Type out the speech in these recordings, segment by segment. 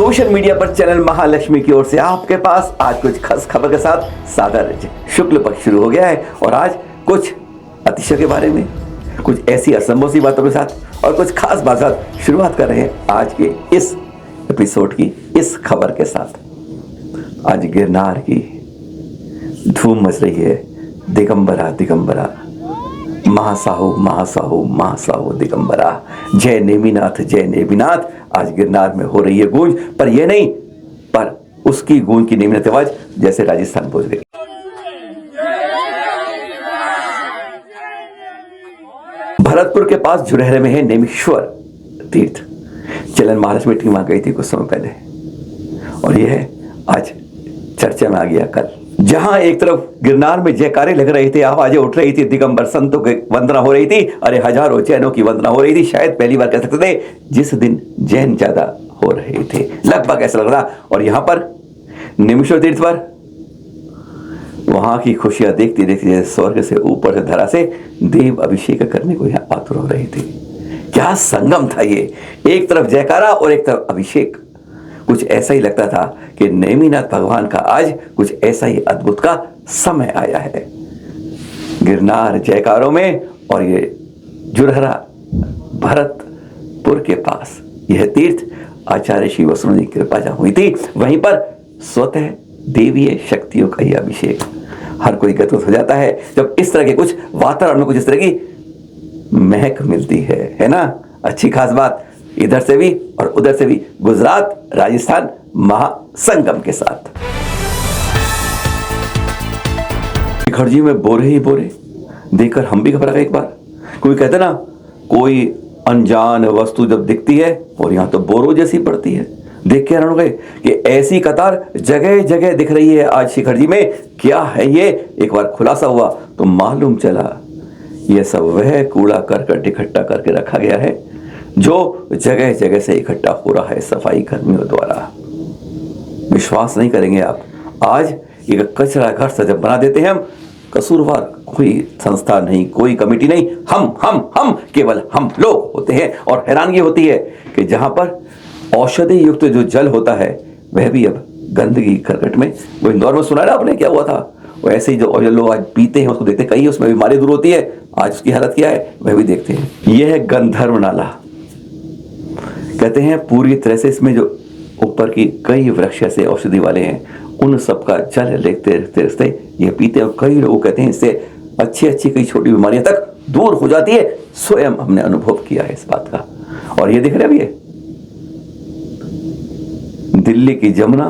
Social media पर channel Mahalakshmi की ओर से आपके पास आज कुछ खास खबर के साथ सादर शुक्ल पक्ष शुरू हो गया है और आज कुछ अतिशय के बारे में, कुछ ऐसी असंभव सी बातों के साथ और कुछ खास बात साथ शुरुआत कर रहे हैं आज के इस एपिसोड की इस खबर के साथ। आज गिरनार की धूम मच रही है। दिगंबरा दिगंबरा, महासाहू महासाहू महासाहू दिगंबरा, जय नेमिनाथ जय नेमिनाथ। आज गिरनार में हो रही है गूंज, पर यह नहीं, पर उसकी गूंज की नेमिनाथ आवाज जैसे राजस्थान पहुंच गई। भरतपुर के पास झुरहरे में है नेमिश्वर तीर्थ। चलन महालक्ष्मी टीम वहां गई थी कुछ समय पहले और यह आज चर्चा में आ गया कल, जहां एक तरफ गिरनार में जयकारे लग रही थी, आवाजें उठ रही थी, दिगंबर संतों की वंदना हो रही थी, अरे हजारों जैनों की वंदना हो रही थी। शायद पहली बार कह सकते थे जिस दिन जैन ज्यादा हो रहे थे, लगभग ऐसा लग रहा। और यहां पर नेमिश्वर तीर्थ पर वहां की खुशियां देखती देखती जैसे स्वर्ग से ऊपर से धरा से देव अभिषेक करने को यहां आतुर हो रही थी। क्या संगम था ये, एक तरफ जयकारा और एक तरफ अभिषेक। कुछ ऐसा ही लगता था कि नेमिनाथ भगवान का आज कुछ ऐसा ही अद्भुत का समय आया है। गिरनार जयकारों में और ये झुरहरा भरतपुर के पास यह तीर्थ आचार्य श्री वसुदेव की कृपा जहां हुई थी, वहीं पर स्वतः देवीय शक्तियों का ही अभिषेक। हर कोई गदगद हो जाता है जब इस तरह के कुछ वातावरण में कुछ इस तरह की महक मिलती है ना। अच्छी खास बात इधर से भी और उधर से भी, गुजरात राजस्थान महासंगम के साथ। खड़जी में बोरे ही बोरे देखकर हम भी घबरा गए एक बार। कोई कहते ना, कोई अनजान वस्तु जब दिखती है और यहां तो बोरों जैसी पड़ती है, देख के हैरान हो गए कि ऐसी कतार जगह जगह दिख रही है आज शिखरजी में। क्या है ये, एक बार खुलासा हुआ तो मालूम चला यह सब वह कूड़ा करकट इकट्ठा करके रखा गया है जो जगह जगह से इकट्ठा हो रहा है सफाई कर्मियों द्वारा। विश्वास नहीं करेंगे आप, आज एक कचरा घर से जब बना देते हैं हम, कसूरवार कोई संस्था नहीं, कोई कमेटी नहीं, हम केवल हम लोग होते हैं। और हैरानगी होती है कि जहां पर औषधि युक्त जो जल होता है वह भी अब गंदगी करकट में, वो इंदौर में सुना ना आपने क्या हुआ था, वो ऐसे ही जो लोग आज पीते हैं उसको देखते कहीं उसमें बीमारी दूर होती है, आज उसकी हालत क्या है वह भी देखते हैं। यह है गंधर्व नाला, कहते हैं पूरी तरह से इसमें जो ऊपर की कई वृक्ष ऐसे औषधि वाले हैं उन सबका जल लेते रहते ये पीते हैं और कई लोग कहते हैं इससे अच्छी अच्छी कई छोटी बीमारियां तक दूर हो जाती है। स्वयं हमने अनुभव किया है इस बात का। और ये दिख रहा है अभी दिल्ली की जमुना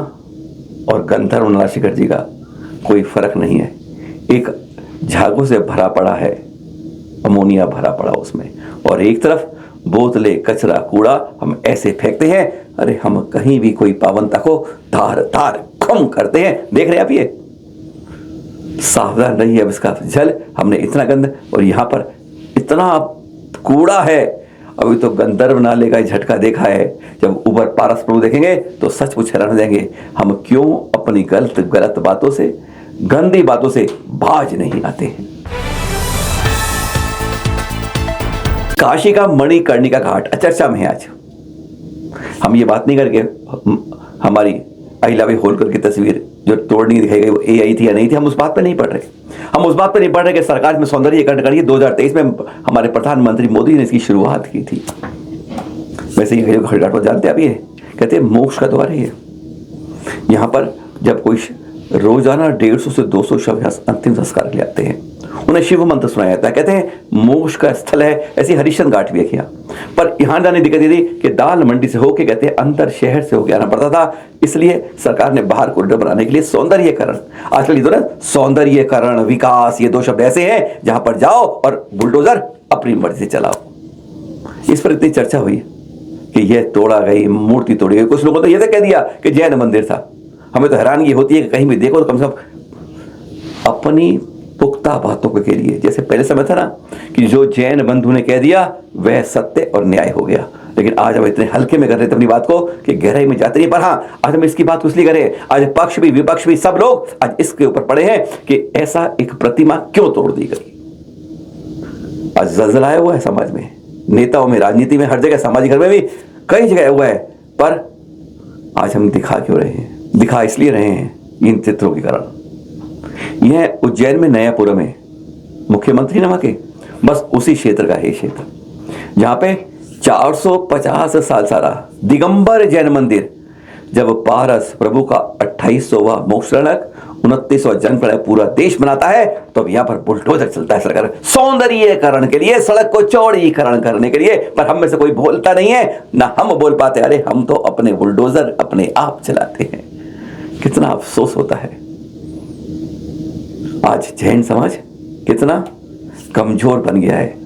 और गंधर्व नाला शिखर जी का कोई फर्क नहीं है। एक झागों से भरा पड़ा है, अमोनिया भरा पड़ा उसमें, और एक तरफ बोतलें कचरा कूड़ा हम ऐसे फेंकते हैं, अरे हम कहीं भी कोई पावनता को धार धार खम करते हैं। देख रहे हैं आप, ये सावधान रहिए। अब इसका जल हमने इतना गंद और यहां पर इतना कूड़ा है। अभी तो गंधर्व नाले का झटका देखा है, जब ऊपर पारस प्रभु देखेंगे तो सचमुच हैरान हो जाएंगे हम क्यों अपनी गलत बातों से, गंदी बातों से बाज नहीं आते हैं। काशी का मणिकर्णिका घाट चर्चा में है आज। हम ये बात नहीं करके हमारी अहिल्याबाई होलकर की तस्वीर जो तोड़नी दिखाई गई वो AI थी या नहीं थी, हम उस बात पे नहीं पढ़ रहे। हम उस बात पे नहीं पढ़ रहे कि सरकार में सौंदर्यीकरण करिए। 2023 में हमारे प्रधानमंत्री मोदी ने इसकी शुरुआत की थी। वैसे ही घाट पर जानते हैं आप, ये कहते हैं मोक्ष का द्वार है ये। यहाँ पर जब कोई रोजाना 150 से 200 शव अंतिम संस्कार के लिए आते हैं, उन्हें शिव मंत्र सुनाया जाता है, कहते हैं मोक्ष का स्थल है। ऐसी हरिश्चंद्र घाट भी है। पर यहां जाने दिक्कत ये थी कि दाल मंडी से होके, कहते हैं अंदर शहर से होके आना पड़ता था, इसलिए सरकार ने बाहर कॉरिडोर बनाने के लिए सौंदर्यीकरण, आजकल ये तो ना सौंदर्यीकरण विकास, ये दो शब्द ऐसे हैं जहां पर जाओ और बुलडोजर अपनी मर्जी से चलाओ। इस पर इतनी चर्चा हुई कि यह तोड़ा गई, मूर्ति तोड़ी गई। कुछ लोगों ने तो यह कह दिया कि जैन मंदिर था। हमें तो हैरानगी होती है कि कहीं भी देखो तो कम से कम अपनी पुख्ता बातों के लिए, जैसे पहले समय था ना कि जो जैन बंधु ने कह दिया वह सत्य और न्याय हो गया। लेकिन आज हम इतने हल्के में कर रहे थे अपनी बात को कि गहराई में जाते नहीं। पर हाँ, आज हम इसकी बात इसलिए करें, आज पक्ष भी विपक्ष भी सब लोग आज इसके ऊपर पड़े हैं कि ऐसा एक प्रतिमा क्यों तोड़ दी गई। आज जलजला आया हुआ है समाज में, नेताओं में, राजनीति में, हर जगह, सामाजिक घर में भी कई जगह हुआ है। पर आज हम दिखा क्यों रहे हैं? दिखा इसलिए रहे हैं इन चित्रों के कारण। यह उज्जैन में नयापुरम में मुख्यमंत्री नामा के बस उसी क्षेत्र का है क्षेत्र, जहां पे 450 साल सारा दिगंबर जैन मंदिर जब पारस प्रभु का 28वां मोक्षरणक 29वां जन्म प्रलय पूरा देश मनाता है, तो अब यहां पर बुलडोजर चलता है सरकार सौंदर्यीकरण के लिए, सड़क को चौड़ीकरण करने के लिए। पर हम में से कोई बोलता नहीं है, ना हम बोल पाते। अरे हम तो अपने बुलडोजर अपने आप चलाते हैं। कितना अफसोस होता है। आज जैन समाज कितना कमजोर बन गया है।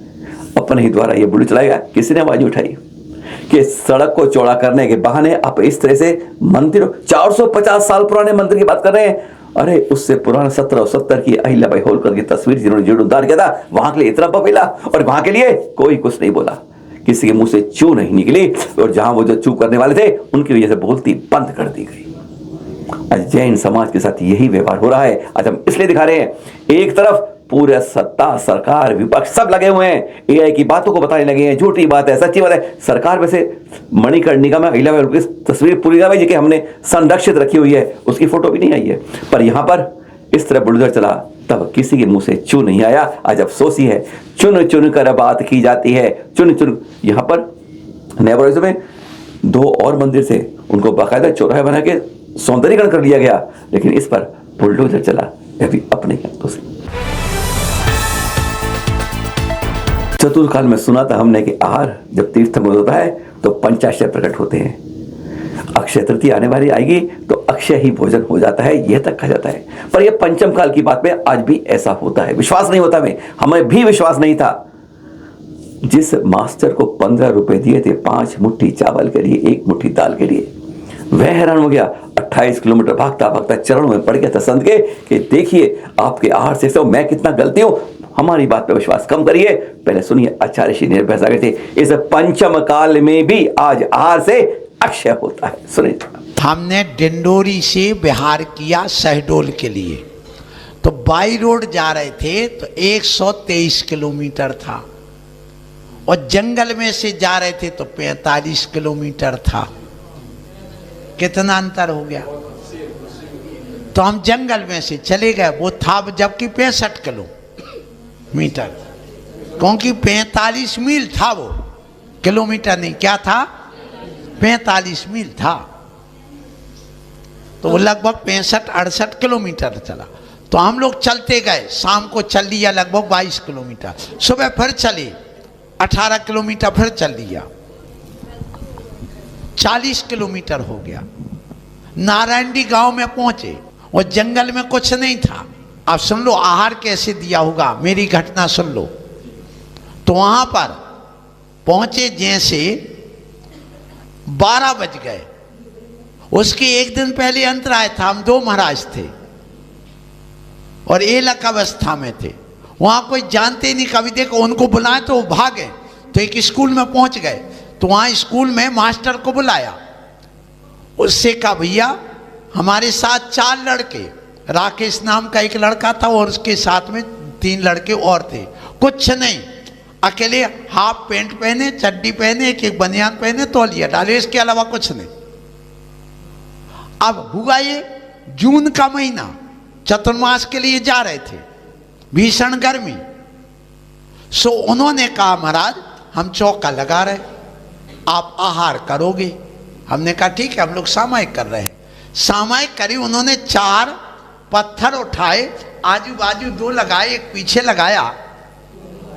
अपने ही द्वारा ये बुलडोजर चलाएगा। किसी ने आवाज उठाई कि सड़क को चौड़ा करने के बहाने आप इस तरह से मंदिर, 450 साल पुराने मंदिर की बात कर रहे हैं। अरे उससे पुराना 1770 की अहिल्याबाई होलकर की तस्वीर जिन्होंने जीर्णोद्धार किया था, वहां के लिए इतना बफेला, और वहां के लिए कोई कुछ नहीं बोला। किसी के मुंह से चू नहीं निकली, और जहां वो जो चू करने वाले थे उनकी वजह से बोलती बंद कर दी गई। आज जैन समाज के साथ यही व्यवहार हो रहा है। आज हम इसलिए दिखा रहे हैं, एक तरफ पूरे सत्ता, सरकार, विपक्ष सब लगे हुए हैं, एआई की बातों को बताने लगे हैं। झूठी बात है, सच्ची बात है। सरकार में से मणिकर्णिका में अहिल्याबाई की तस्वीर पूरी जी की हमने संरक्षित रखी हुई है, उसकी फोटो भी नहीं आई है। पर यहां पर इस तरह बुलडोजर चला, तब किसी के मुंह से चू नहीं आया। आज अफसोस ही है, चुन चुन कर बात की जाती है, चुन चुन। यहां पर नया में 2 और मंदिर से उनको बाकायदा चौराहे बना के सौंदर्यीकरण कर लिया गया, लेकिन इस पर बुलडोजर चला, यह भी अपने हाथों से। चतुर्काल में सुना था हमने कि आहार जब तीर्थ में होता है तो पंचाक्षर प्रकट होते हैं। अक्षय तृतीया आने वाली आएगी तो अक्षय ही भोजन हो जाता है, यह तक कहा जाता है। पर यह पंचम काल की बात में आज भी ऐसा होता है। विश्वास नहीं होता हमें भी विश्वास नहीं था। जिस मास्टर को 15 रुपए दिए थे 5 मुट्ठी चावल के लिए, 1 मुट्ठी दाल के लिए, वह हैरान हो गया। 28 किलोमीटर भागता भागता चरणों में पड़ गया था संत के कि देखिए आपके आहार से तो मैं कितना गलती हूं, हमारी बात पे विश्वास कम करिए। पहले सुनिए आचार्य श्री निर्भय सागर थे, इस पंचम काल में भी आज आहार से अक्षय होता है। सुनिए, हमने डिंडोरी से बिहार किया शहडोल के लिए, तो बाई रोड जा रहे थे तो 123 किलोमीटर था, और जंगल में से जा रहे थे तो 45 किलोमीटर था। कितना अंतर हो गया। तो हम जंगल में से चले गए, वो था जबकि 65 किलोमीटर, क्योंकि 45 मील था, वो किलोमीटर नहीं, क्या था, 45 मील था। तो वो लगभग 65-68 किलोमीटर चला। तो हम लोग चलते गए, शाम को चल लिया लगभग 22 किलोमीटर, सुबह फिर चले 18 किलोमीटर, फिर चल लिया 40 किलोमीटर हो गया। नारायणडी गांव में पहुंचे, वो जंगल में कुछ नहीं था। अब सुन लो आहार कैसे दिया होगा, मेरी घटना सुन लो। तो वहां पर पहुंचे, जैसे 12 बज गए, उसके एक दिन पहले अंतराय था। हम 2 महाराज थे और एलक अवस्था में थे, वहां कोई जानते नहीं, कभी देखो उनको बुलाए तो वो भागे। तो एक स्कूल में पहुंच गए, तो वहां स्कूल में मास्टर को बुलाया, उससे कहा भैया हमारे साथ 4 लड़के, राकेश नाम का एक लड़का था और उसके साथ में 3 लड़के और थे, कुछ नहीं, अकेले हाफ पैंट पहने, चड्डी पहने, एक बनियान पहने, तौलिया डाले, इसके अलावा कुछ नहीं। अब हुआ ये जून का महीना, चतुर्मास के लिए जा रहे थे, भीषण गर्मी। सो उन्होंने कहा महाराज हम चौका लगा रहे, आप आहार करोगे। हमने कहा ठीक है, हम लोग सामायिक कर रहे हैं। सामायिक करी, उन्होंने 4 पत्थर उठाए, आजू बाजू 2 लगाए, एक पीछे लगाया,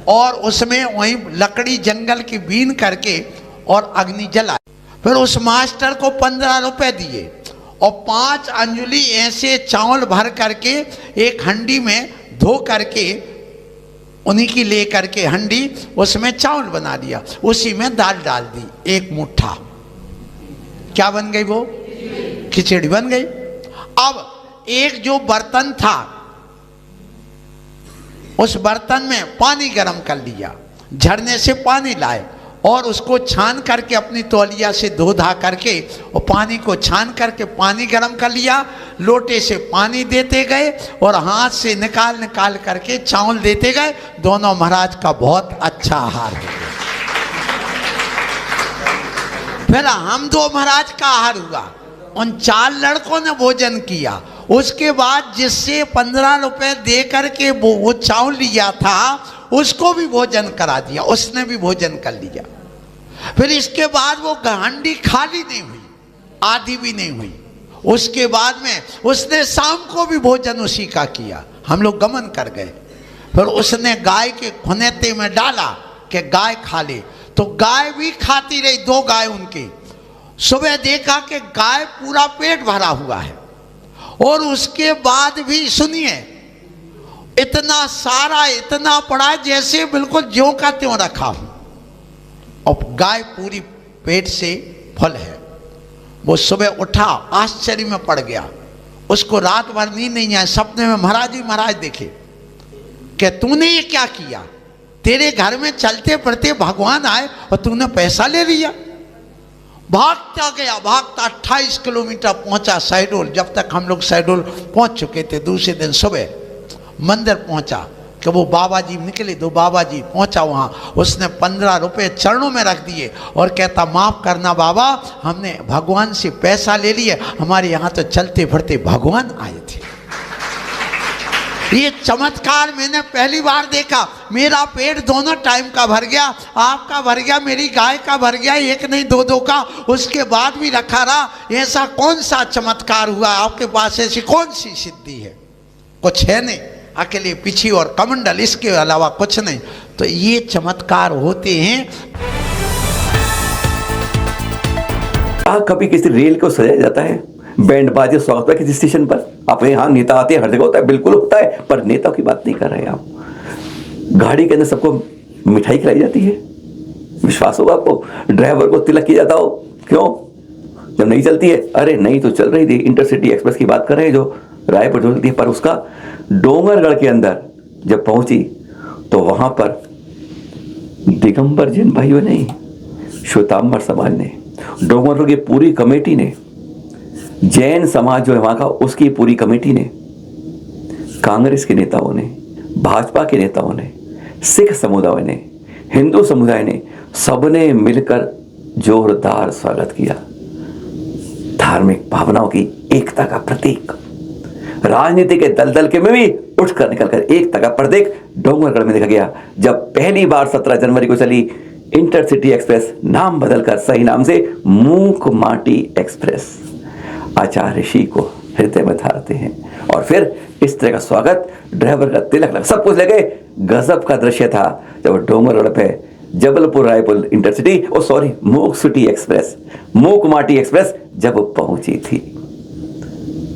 और उसमें वहीं लकड़ी जंगल की बीन करके और अग्नि जलाई। फिर उस मास्टर को 15 रुपए दिए और 5 अंजुली ऐसे चावल भर करके एक हंडी में धो करके, उन्हीं की ले करके हंडी, उसमें चावल बना दिया, उसी में दाल डाल दी, 1 मुट्ठा। क्या बन गई वो? खिचड़ी बन गई। अब एक जो बर्तन था, उस बर्तन में पानी गर्म कर लिया, झरने से पानी लाए और उसको छान करके अपनी तौलिया से धो धा करके, और पानी को छान करके पानी गर्म कर लिया, लोटे से पानी देते गए और हाथ से निकाल निकाल करके चावल देते गए। दोनों महाराज का बहुत अच्छा आहार हो गया। फिर हम 2 महाराज का आहार हुआ, उन 4 लड़कों ने भोजन किया। उसके बाद जिससे 15 रुपए दे करके वो चावल लिया था उसको भी भोजन करा दिया, उसने भी भोजन कर लिया। फिर इसके बाद वो हांडी खाली नहीं हुई, आधी भी नहीं हुई। उसके बाद में उसने शाम को भी भोजन उसी का किया। हम लोग गमन कर गए। फिर उसने गाय के खुनेते में डाला कि गाय खा ले, तो गाय भी खाती रही, 2 गाय उनकी। सुबह देखा कि गाय पूरा पेट भरा हुआ है, और उसके बाद भी सुनिए इतना सारा, इतना पड़ा जैसे बिल्कुल ज्यों का त्यों रखा हूं, और गाय पूरी पेट से फुल है। वो सुबह उठा, आश्चर्य में पड़ गया। उसको रात भर नींद नहीं आई। सपने में महाराज ही महाराज देखे कि तूने ये क्या किया, तेरे घर में चलते फिरते भगवान आए और तूने पैसा ले लिया। भागता गया, भागता 28 किलोमीटर पहुंचा शहडोल। जब तक हम लोग शहडोल पहुंच चुके थे, दूसरे दिन सुबह मंदिर पहुंचा कि वो बाबा जी निकले। 2 बाबा जी पहुंचा वहाँ, उसने 15 रुपए चरणों में रख दिए और कहता माफ़ करना बाबा, हमने भगवान से पैसा ले लिए, हमारे यहाँ तो चलते फिरते भगवान आए थे। ये चमत्कार मैंने पहली बार देखा। मेरा पेट दोनों टाइम का भर गया, आपका भर गया, मेरी गाय का भर गया, एक नहीं 2 का। उसके बाद भी रखा रहा। ऐसा कौन सा चमत्कार हुआ आपके पास? ऐसी कौन सी सिद्धि है? कुछ है नहीं, अकेले पीछे और कमंडल, इसके अलावा कुछ नहीं। तो ये चमत्कार होते हैं। कभी किसी रेल को सजाया जाता है, बैंड बाजे स्वागत है किसी स्टेशन पर। आप यहाँ नेता आते हैं, हर जगह होता है, बिल्कुल होता है, पर नेता की बात नहीं कर रहे हैं आप। गाड़ी के अंदर सबको मिठाई खिलाई जाती है, विश्वास होगा आपको। ड्राइवर को तिलक किया जाता हो, क्यों? जब नहीं चलती है, अरे नहीं तो चल रही थी, इंटरसिटी एक्सप्रेस की बात कर रहे हैं जो रायपुर जो चलती है, पर उसका डोंगरगढ़ के अंदर जब पहुंची तो वहां पर दिगंबर जैन भाइयों ने, श्वेतांबर समाज ने, डोंगरगढ़ की पूरी कमेटी ने, जैन समाज जो है वहां का, उसकी पूरी कमेटी ने, कांग्रेस के नेताओं ने, भाजपा के नेताओं ने, सिख समुदाय ने, हिंदू समुदाय ने, सबने मिलकर जोरदार स्वागत किया। धार्मिक भावनाओं की एकता का प्रतीक। राजनीति के दलदल के में भी उठकर निकलकर एकता का प्रतीक डोंगरगढ़ में देखा गया, जब पहली बार 17 जनवरी को चली इंटरसिटी एक्सप्रेस, नाम बदलकर सही नाम से मूक माटी एक्सप्रेस। आचार्य ऋषि को हृदय में धारते हैं, और फिर इस तरह का स्वागत, ड्राइवर का तिलक लगा, सब कुछ लगे। गजब का दृश्य था जब डोंगरगढ़ पे जबलपुर रायपुर इंटरसिटी, मूक सिटी एक्सप्रेस, मूक माटी एक्सप्रेस जब पहुंची थी।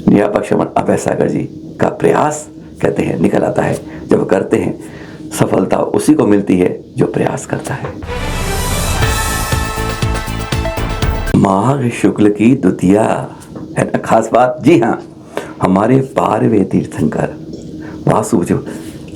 न्यायपक्ष श्रवण अभय सागर जी का प्रयास कहते हैं निकल आता है। जब करते हैं सफलता उसी को मिलती है जो प्रयास करता है। माघ शुक्ल की द्वितीया है ना खास बात। जी हाँ, हमारे 12वें तीर्थंकर वासु जो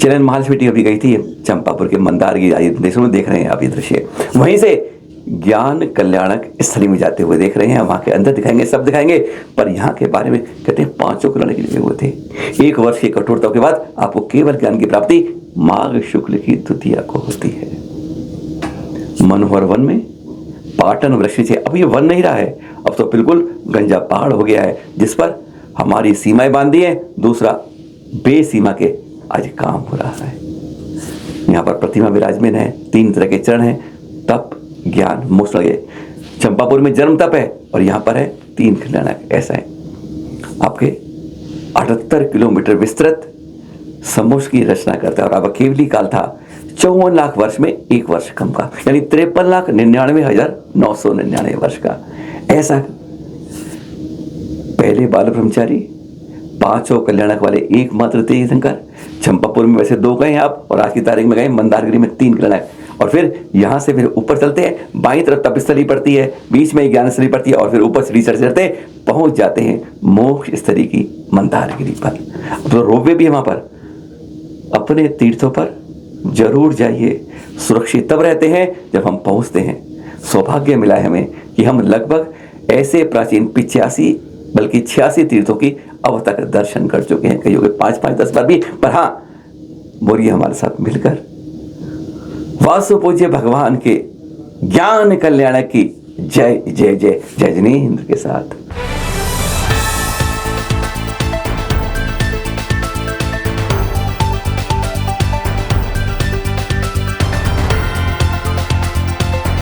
चरण महालक्ष्मी अभी गई थी चंपापुर के मंदारगिरी देशों में, देख रहे हैं आप ये दृश्य। वहीं से ज्ञान कल्याणक स्थली में जाते हुए देख रहे हैं। वहां के अंदर दिखाएंगे, सब दिखाएंगे, पर यहाँ के बारे में कहते हैं 5 कल्याण के लिए हुए थे। 1 वर्ष की कठोरता के बाद आपको केवल ज्ञान की प्राप्ति माघ शुक्ल की द्वितीया को होती है। मनोहर वन में पाटन वृक्ष से, अब ये वन नहीं रहा है, अब तो बिल्कुल गंजा पहाड़ हो गया है, जिस पर हमारी सीमाएं बांधी है। दूसरा, बेसीमा के आज काम हो रहा है। यहाँ पर प्रतिमा विराजमान है, 3 तरह के चरण हैं, तप, ज्ञान, मोक्ष लगे। चंपापुर में जन्म तप है, और यहाँ पर है 3 कल्याणक। ऐसा है आपके 78 किलोमीटर विस्तृत समोच्च की रचना करता है। और अब केवली काल था 54 लाख वर्ष में 1 वर्ष कम का, यानी 53,99,999 वर्ष का। ऐसा पहले बाल ब्रह्मचारी, 5 कल्याणक वाले एकमात्र तीर्थंकर। चंपापुर में वैसे 2 गए आप, और आज की तारीख में गए मंदारगिरी में 3 कल्याणक। और फिर यहाँ से फिर ऊपर चलते हैं, बाईं तरफ तपस्थली पड़ती है, बीच में ज्ञानस्थली पड़ती है, और फिर ऊपर सीढ़ी चढ़ते पहुंच जाते हैं मोक्ष स्थली की मंदारगिरी पर। तो रोपवे भी है वहां पर। अपने तीर्थों पर जरूर जाइए, सुरक्षित तब रहते हैं जब हम पहुंचते हैं। सौभाग्य मिला है हमें कि हम लगभग ऐसे प्राचीन 85 बल्कि 86 तीर्थों की अब तक दर्शन कर चुके हैं, कईयों के 5-5, 10 बार भी। पर हाँ, बोलिए हमारे साथ मिलकर वासु पूज्य भगवान के ज्ञान कल्याण की जय जय जय जय जिनेंद्र के साथ।